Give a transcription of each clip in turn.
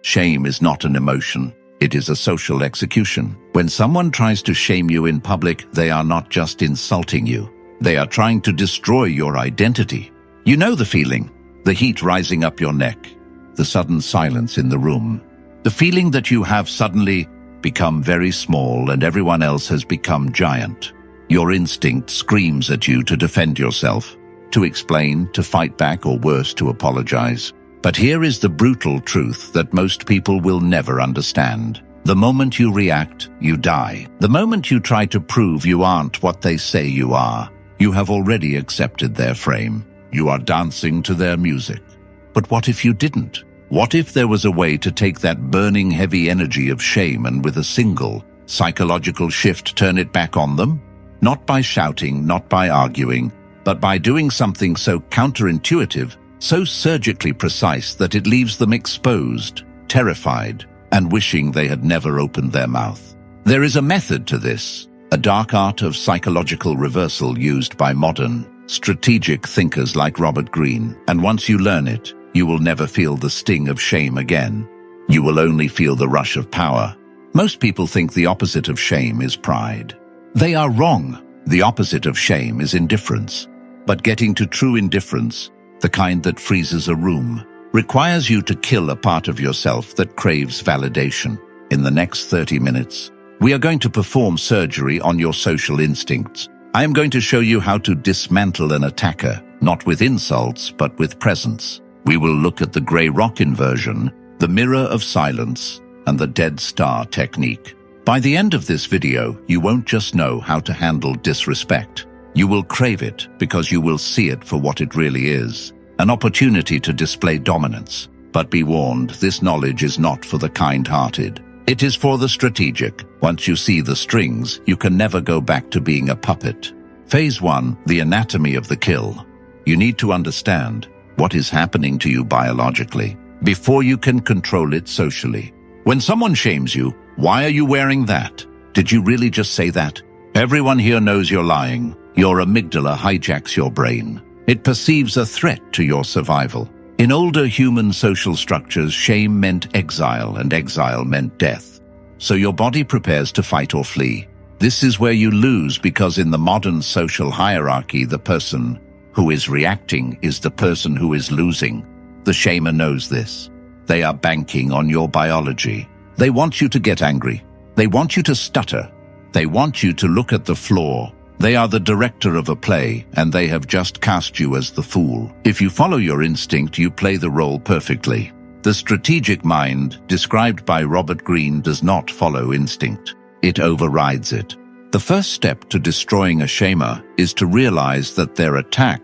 Shame is not an emotion. It is a social execution. When someone tries to shame you in public, they are not just insulting you. They are trying to destroy your identity. You know the feeling, the heat rising up your neck, the sudden silence in the room, the feeling that you have suddenly become very small and everyone else has become giant. Your instinct screams at you to defend yourself, to explain, to fight back, or worse, to apologize. But here is the brutal truth that most people will never understand. The moment you react, you die. The moment you try to prove you aren't what they say you are, you have already accepted their frame. You are dancing to their music. But what if you didn't? What if there was a way to take that burning heavy energy of shame and with a single psychological shift turn it back on them? Not by shouting, not by arguing, but by doing something so counterintuitive, so surgically precise that it leaves them exposed, terrified, and wishing they had never opened their mouth. There is a method to this, a dark art of psychological reversal used by modern, strategic thinkers like Robert Greene, and once you learn it, you will never feel the sting of shame again. You will only feel the rush of power. Most people think the opposite of shame is pride. They are wrong. The opposite of shame is indifference. But getting to true indifference, the kind that freezes a room, requires you to kill a part of yourself that craves validation. In the next 30 minutes, we are going to perform surgery on your social instincts. I am going to show you how to dismantle an attacker, not with insults, but with presence. We will look at the grey rock inversion, the mirror of silence, and the dead star technique. By the end of this video, you won't just know how to handle disrespect. You will crave it because you will see it for what it really is, an opportunity to display dominance. But be warned, this knowledge is not for the kind-hearted. It is for the strategic. Once you see the strings, you can never go back to being a puppet. Phase 1, the anatomy of the kill. You need to understand what is happening to you biologically before you can control it socially. When someone shames you, why are you wearing that? Did you really just say that? Everyone here knows you're lying. Your amygdala hijacks your brain. It perceives a threat to your survival. In older human social structures, shame meant exile, and exile meant death. So your body prepares to fight or flee. This is where you lose, because in the modern social hierarchy, the person who is reacting is the person who is losing. The shamer knows this. They are banking on your biology. They want you to get angry. They want you to stutter. They want you to look at the flaw. They are the director of a play, and they have just cast you as the fool. If you follow your instinct, you play the role perfectly. The strategic mind, described by Robert Greene, does not follow instinct. It overrides it. The first step to destroying a shamer is to realize that their attack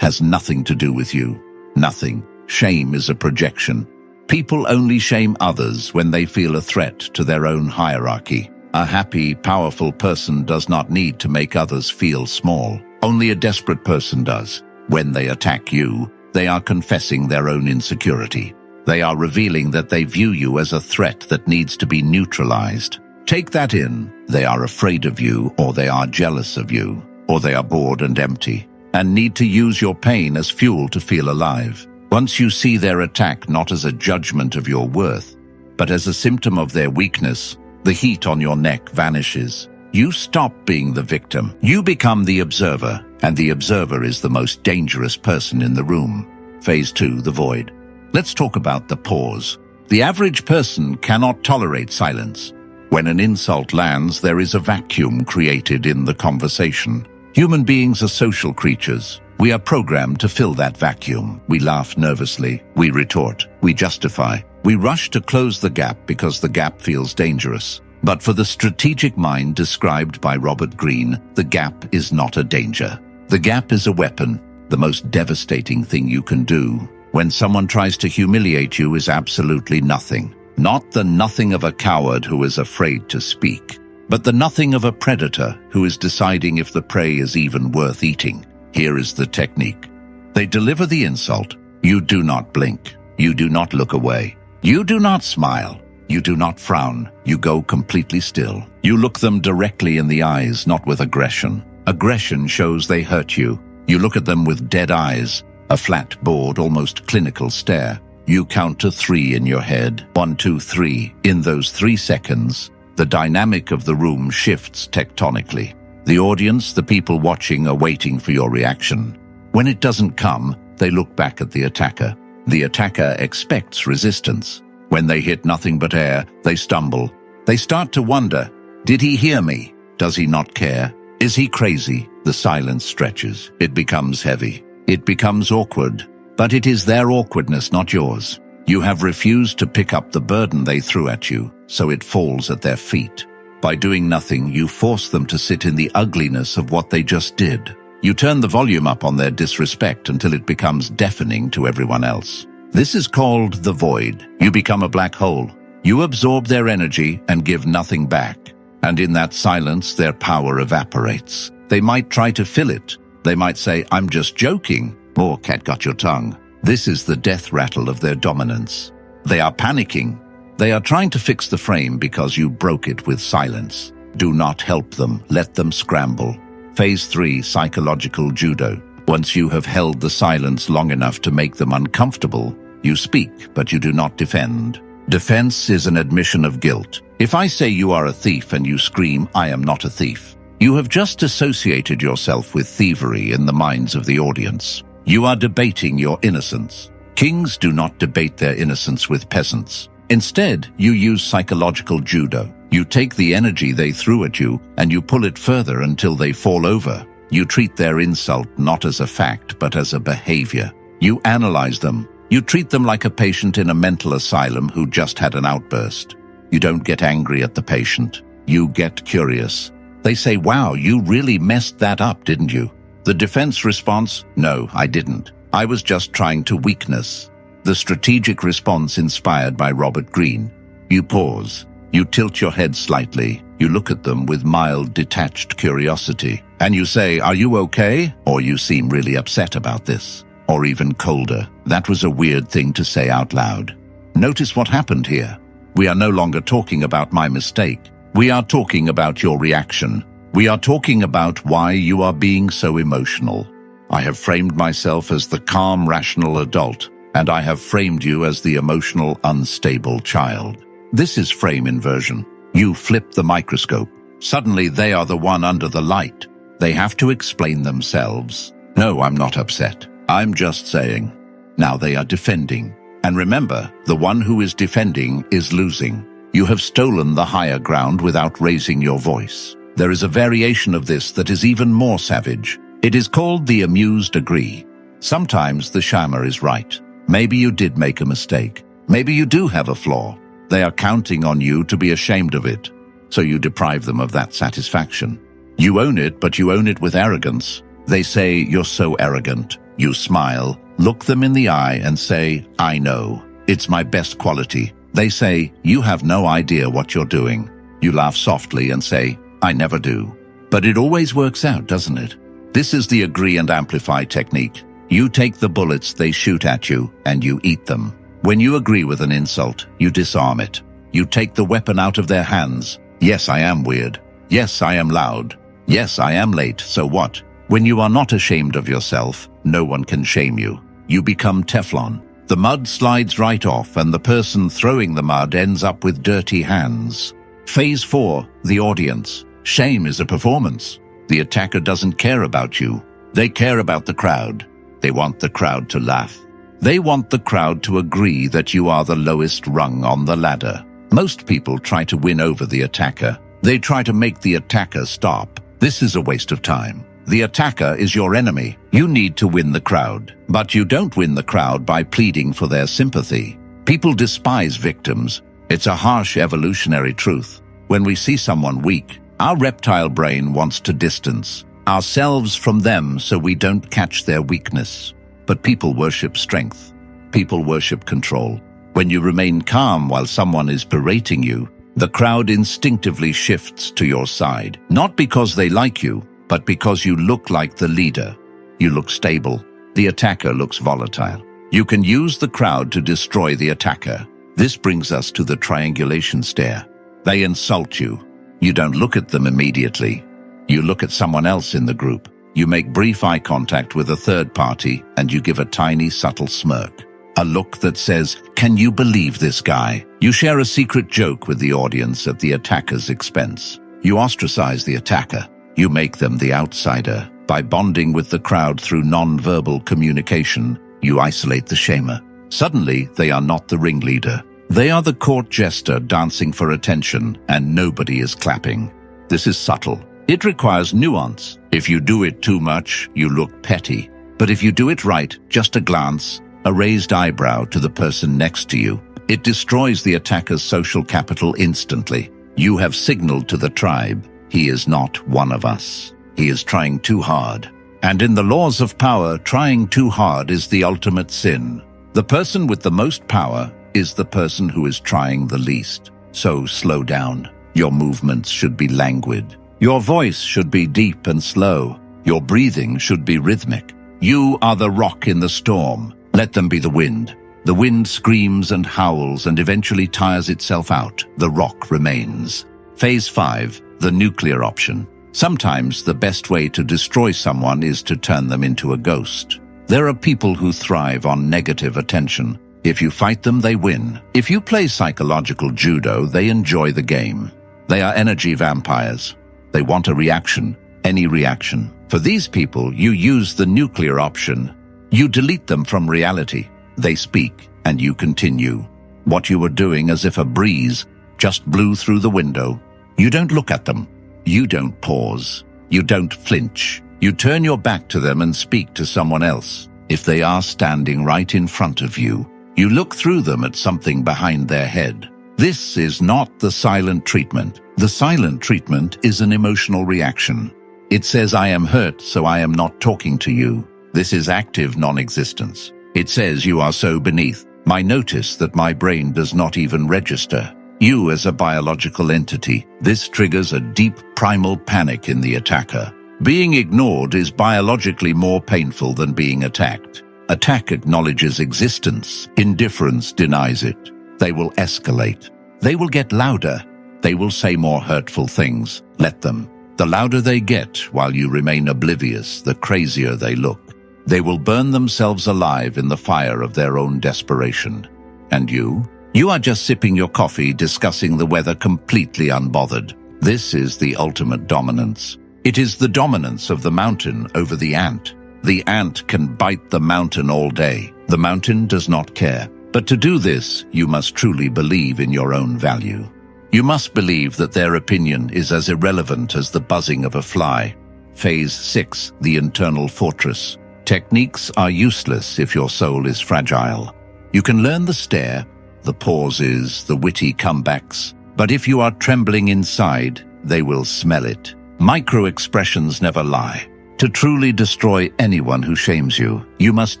has nothing to do with you. Nothing. Shame is a projection. People only shame others when they feel a threat to their own hierarchy. A happy, powerful person does not need to make others feel small. Only a desperate person does. When they attack you, they are confessing their own insecurity. They are revealing that they view you as a threat that needs to be neutralized. Take that in. They are afraid of you, or they are jealous of you, or they are bored and empty, and need to use your pain as fuel to feel alive. Once you see their attack not as a judgment of your worth, but as a symptom of their weakness, the heat on your neck vanishes. You stop being the victim. You become the observer, and the observer is the most dangerous person in the room. Phase 2, the void. Let's talk about the pause. The average person cannot tolerate silence. When an insult lands, there is a vacuum created in the conversation. Human beings are social creatures. We are programmed to fill that vacuum. We laugh nervously. We retort. We justify. We rush to close the gap because the gap feels dangerous. But for the strategic mind described by Robert Greene, the gap is not a danger. The gap is a weapon. The most devastating thing you can do when someone tries to humiliate you is absolutely nothing. Not the nothing of a coward who is afraid to speak, but the nothing of a predator who is deciding if the prey is even worth eating. Here is the technique. They deliver the insult. You do not blink. You do not look away. You do not smile. You do not frown. You go completely still. You look them directly in the eyes, not with aggression. Aggression shows they hurt you. You look at them with dead eyes, a flat, bored, almost clinical stare. You count to 3 in your head. 1, 2, 3. In those 3 seconds, the dynamic of the room shifts tectonically. The audience, the people watching, are waiting for your reaction. When it doesn't come, they look back at the attacker. The attacker expects resistance. When they hit nothing but air, they stumble. They start to wonder, did he hear me? Does he not care? Is he crazy? The silence stretches. It becomes heavy. It becomes awkward. But it is their awkwardness, not yours. You have refused to pick up the burden they threw at you, so it falls at their feet. By doing nothing, you force them to sit in the ugliness of what they just did. You turn the volume up on their disrespect until it becomes deafening to everyone else. This is called the void. You become a black hole. You absorb their energy and give nothing back. And in that silence, their power evaporates. They might try to fill it. They might say, I'm just joking, or cat got your tongue. This is the death rattle of their dominance. They are panicking. They are trying to fix the frame because you broke it with silence. Do not help them. Let them scramble. Phase 3, psychological judo. Once you have held the silence long enough to make them uncomfortable, you speak, but you do not defend. Defense is an admission of guilt. If I say you are a thief and you scream, I am not a thief, you have just associated yourself with thievery in the minds of the audience. You are debating your innocence. Kings do not debate their innocence with peasants. Instead, you use psychological judo. You take the energy they threw at you and you pull it further until they fall over. You treat their insult not as a fact, but as a behavior. You analyze them. You treat them like a patient in a mental asylum who just had an outburst. You don't get angry at the patient. You get curious. They say, wow, you really messed that up, didn't you? The defense response, no, I didn't. I was just trying to weakness. The strategic response inspired by Robert Greene. You pause. You tilt your head slightly. You look at them with mild, detached curiosity. And you say, are you okay? Or you seem really upset about this. Or even colder. That was a weird thing to say out loud. Notice what happened here. We are no longer talking about my mistake. We are talking about your reaction. We are talking about why you are being so emotional. I have framed myself as the calm, rational adult, and I have framed you as the emotional, unstable child. This is frame inversion. You flip the microscope. Suddenly they are the one under the light. They have to explain themselves. No, I'm not upset. I'm just saying. Now they are defending. And remember, the one who is defending is losing. You have stolen the higher ground without raising your voice. There is a variation of this that is even more savage. It is called the amused agree. Sometimes the shamer is right. Maybe you did make a mistake. Maybe you do have a flaw. They are counting on you to be ashamed of it. So you deprive them of that satisfaction. You own it, but you own it with arrogance. They say, you're so arrogant. You smile, look them in the eye and say, I know. It's my best quality. They say, you have no idea what you're doing. You laugh softly and say, I never do. But it always works out, doesn't it? This is the agree and amplify technique. You take the bullets they shoot at you and you eat them. When you agree with an insult, you disarm it. You take the weapon out of their hands. Yes, I am weird. Yes, I am loud. Yes, I am late. So what? When you are not ashamed of yourself, no one can shame you. You become Teflon. The mud slides right off and the person throwing the mud ends up with dirty hands. Phase 4, the audience. Shame is a performance. The attacker doesn't care about you. They care about the crowd. They want the crowd to laugh. They want the crowd to agree that you are the lowest rung on the ladder. Most people try to win over the attacker. They try to make the attacker stop. This is a waste of time. The attacker is your enemy. You need to win the crowd. But you don't win the crowd by pleading for their sympathy. People despise victims. It's a harsh evolutionary truth. When we see someone weak, our reptile brain wants to distance ourselves from them so we don't catch their weakness. But people worship strength. People worship control. When you remain calm while someone is berating you, the crowd instinctively shifts to your side. Not because they like you, but because you look like the leader. You look stable. The attacker looks volatile. You can use the crowd to destroy the attacker. This brings us to the triangulation stare. They insult you. You don't look at them immediately. You look at someone else in the group. You make brief eye contact with a third party and you give a tiny, subtle smirk. A look that says, "Can you believe this guy?" You share a secret joke with the audience at the attacker's expense. You ostracize the attacker. You make them the outsider. By bonding with the crowd through non-verbal communication, you isolate the shamer. Suddenly, they are not the ringleader. They are the court jester dancing for attention, and nobody is clapping. This is subtle. It requires nuance. If you do it too much, you look petty. But if you do it right, just a glance, a raised eyebrow to the person next to you, it destroys the attacker's social capital instantly. You have signaled to the tribe, he is not one of us. He is trying too hard. And in the laws of power, trying too hard is the ultimate sin. The person with the most power is the person who is trying the least. So slow down. Your movements should be languid. Your voice should be deep and slow. Your breathing should be rhythmic. You are the rock in the storm. Let them be the wind. The wind screams and howls and eventually tires itself out. The rock remains. Phase 5, the nuclear option. Sometimes the best way to destroy someone is to turn them into a ghost. There are people who thrive on negative attention. If you fight them, they win. If you play psychological judo, they enjoy the game. They are energy vampires. They want a reaction, any reaction. For these people, you use the nuclear option. You delete them from reality. They speak, and you continue. What you were doing as if a breeze just blew through the window. You don't look at them. You don't pause. You don't flinch. You turn your back to them and speak to someone else. If they are standing right in front of you, you look through them at something behind their head. This is not the silent treatment. The silent treatment is an emotional reaction. It says, "I am hurt, so I am not talking to you." This is active non-existence. It says, "You are so beneath my notice that my brain does not even register you as a biological entity." This triggers a deep primal panic in the attacker. Being ignored is biologically more painful than being attacked. Attack acknowledges existence. Indifference denies it. They will escalate. They will get louder. They will say more hurtful things. Let them. The louder they get while you remain oblivious, the crazier they look. They will burn themselves alive in the fire of their own desperation. And you? You are just sipping your coffee, discussing the weather completely unbothered. This is the ultimate dominance. It is the dominance of the mountain over the ant. The ant can bite the mountain all day. The mountain does not care. But to do this, you must truly believe in your own value. You must believe that their opinion is as irrelevant as the buzzing of a fly. Phase 6, the internal fortress. Techniques are useless if your soul is fragile. You can learn the stare, the pauses, the witty comebacks, but if you are trembling inside, they will smell it. Micro-expressions never lie. To truly destroy anyone who shames you, you must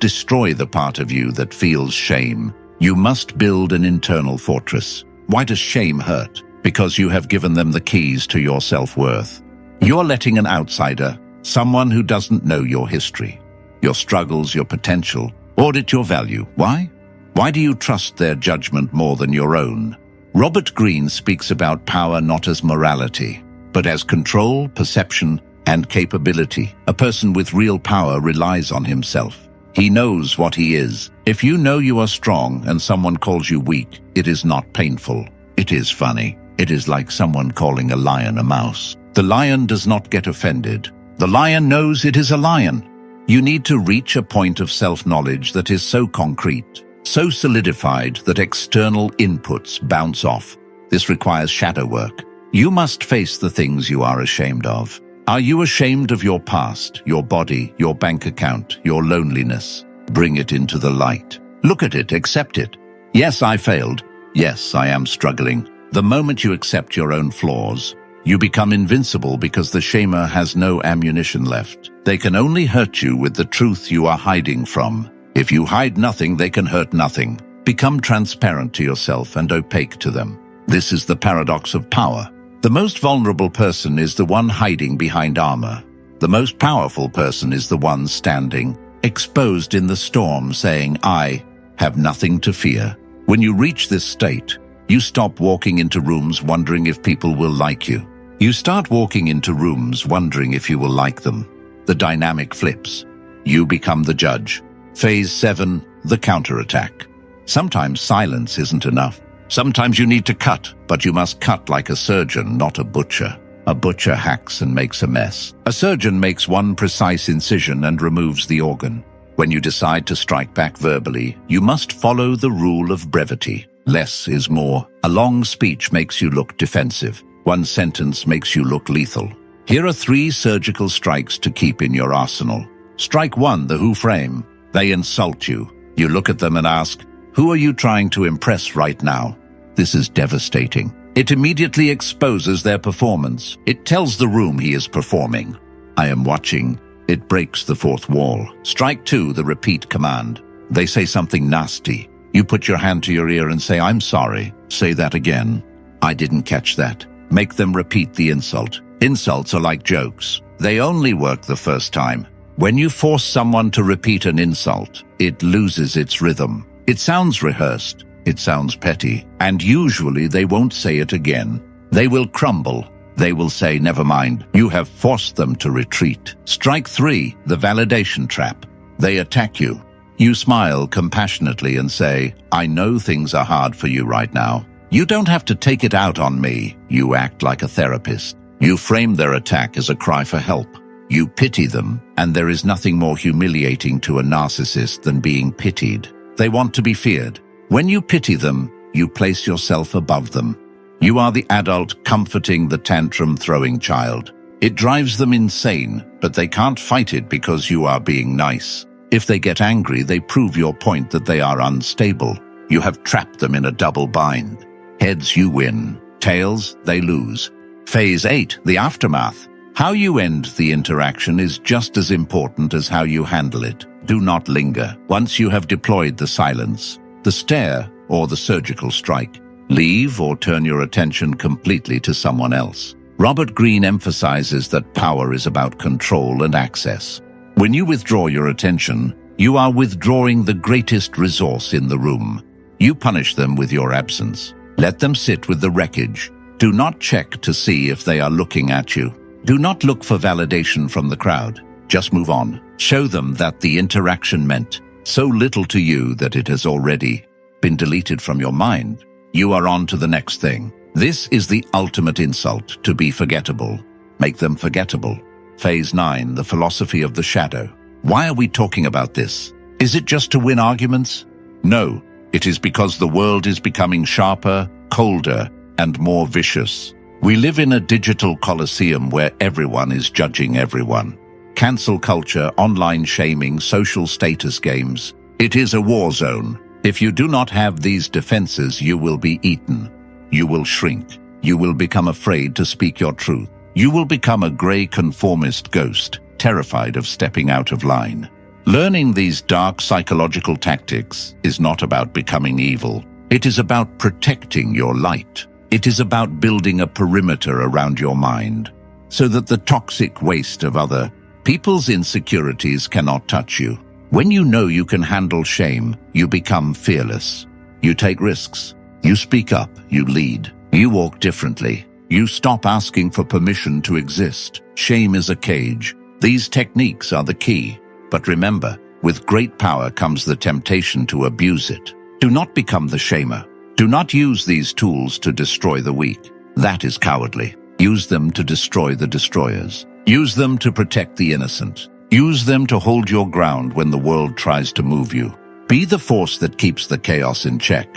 destroy the part of you that feels shame. You must build an internal fortress. Why does shame hurt? Because you have given them the keys to your self-worth. You're letting an outsider, someone who doesn't know your history, your struggles, your potential, audit your value. Why? Why do you trust their judgment more than your own? Robert Greene speaks about power not as morality, but as control, perception, and capability. A person with real power relies on himself. He knows what he is. If you know you are strong and someone calls you weak, it is not painful. It is funny. It is like someone calling a lion a mouse. The lion does not get offended. The lion knows it is a lion. You need to reach a point of self-knowledge that is so concrete, so solidified that external inputs bounce off. This requires shadow work. You must face the things you are ashamed of. Are you ashamed of your past, your body, your bank account, your loneliness? Bring it into the light. Look at it, accept it. Yes, I failed. Yes, I am struggling. The moment you accept your own flaws, you become invincible because the shamer has no ammunition left. They can only hurt you with the truth you are hiding from. If you hide nothing, they can hurt nothing. Become transparent to yourself and opaque to them. This is the paradox of power. The most vulnerable person is the one hiding behind armor. The most powerful person is the one standing, exposed in the storm, saying, "I have nothing to fear." When you reach this state, you stop walking into rooms wondering if people will like you. You start walking into rooms wondering if you will like them. The dynamic flips. You become the judge. Phase 7, the counterattack. Sometimes silence isn't enough. Sometimes you need to cut, but you must cut like a surgeon, not a butcher. A butcher hacks and makes a mess. A surgeon makes one precise incision and removes the organ. When you decide to strike back verbally, you must follow the rule of brevity. Less is more. A long speech makes you look defensive. One sentence makes you look lethal. Here are 3 surgical strikes to keep in your arsenal. Strike 1, the who frame. They insult you. You look at them and ask, who are you trying to impress right now? This is devastating. It immediately exposes their performance. It tells the room he is performing. I am watching. It breaks the 4th wall. Strike 2, the repeat command. They say something nasty. You put your hand to your ear and say, I'm sorry. Say that again. I didn't catch that. Make them repeat the insult. Insults are like jokes. They only work the first time. When you force someone to repeat an insult, it loses its rhythm. It sounds rehearsed. It sounds petty. And usually they won't say it again. They will crumble. They will say, never mind. You have forced them to retreat. Strike 3, the validation trap. They attack you. You smile compassionately and say, I know things are hard for you right now. You don't have to take it out on me. You act like a therapist. You frame their attack as a cry for help. You pity them, and there is nothing more humiliating to a narcissist than being pitied. They want to be feared. When you pity them, you place yourself above them. You are the adult comforting the tantrum-throwing child. It drives them insane, but they can't fight it because you are being nice. If they get angry, they prove your point that they are unstable. You have trapped them in a double bind. Heads, you win. Tails, they lose. Phase 8, the aftermath. How you end the interaction is just as important as how you handle it. Do not linger. Once you have deployed the silence, the stare, or the surgical strike, leave or turn your attention completely to someone else. Robert Greene emphasizes that power is about control and access. When you withdraw your attention, you are withdrawing the greatest resource in the room. You punish them with your absence. Let them sit with the wreckage. Do not check to see if they are looking at you. Do not look for validation from the crowd. Just move on. Show them that the interaction meant so little to you that it has already been deleted from your mind. You are on to the next thing. This is the ultimate insult, to be forgettable. Make them forgettable. Phase 9, the philosophy of the shadow. Why are we talking about this? Is it just to win arguments? No, it is because the world is becoming sharper, colder, and more vicious. We live in a digital coliseum where everyone is judging everyone. Cancel culture, online shaming, social status games. It is a war zone. If you do not have these defenses, you will be eaten. You will shrink. You will become afraid to speak your truth. You will become a gray conformist ghost, terrified of stepping out of line. Learning these dark psychological tactics is not about becoming evil. It is about protecting your light. It is about building a perimeter around your mind so that the toxic waste of other people's insecurities cannot touch you. When you know you can handle shame, you become fearless. You take risks. You speak up. You lead. You walk differently. You stop asking for permission to exist. Shame is a cage. These techniques are the key. But remember, with great power comes the temptation to abuse it. Do not become the shamer. Do not use these tools to destroy the weak. That is cowardly. Use them to destroy the destroyers. Use them to protect the innocent. Use them to hold your ground when the world tries to move you. Be the force that keeps the chaos in check.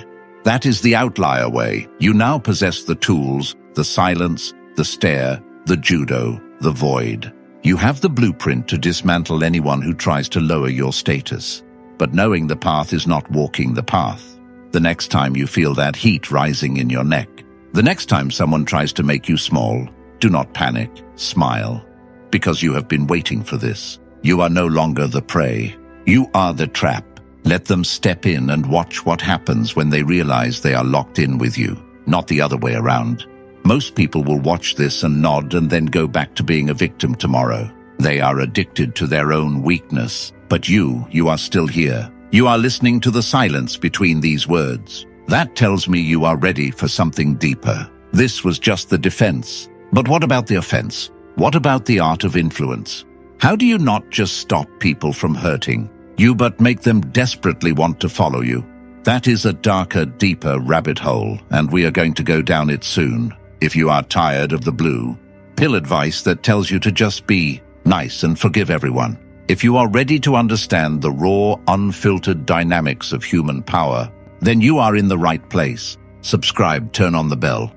That is the outlier way. You now possess the tools, the silence, the stare, the judo, the void. You have the blueprint to dismantle anyone who tries to lower your status. But knowing the path is not walking the path. The next time you feel that heat rising in your neck, the next time someone tries to make you small, do not panic, smile. Because you have been waiting for this. You are no longer the prey. You are the trap. Let them step in and watch what happens when they realize they are locked in with you, not the other way around. Most people will watch this and nod and then go back to being a victim tomorrow. They are addicted to their own weakness. But you are still here. You are listening to the silence between these words. That tells me you are ready for something deeper. This was just the defense. But what about the offense? What about the art of influence? How do you not just stop people from hurting you, but make them desperately want to follow you? That is a darker, deeper rabbit hole, and we are going to go down it soon. If you are tired of the blue pill advice that tells you to just be nice and forgive everyone, if you are ready to understand the raw, unfiltered dynamics of human power, then you are in the right place. Subscribe, turn on the bell,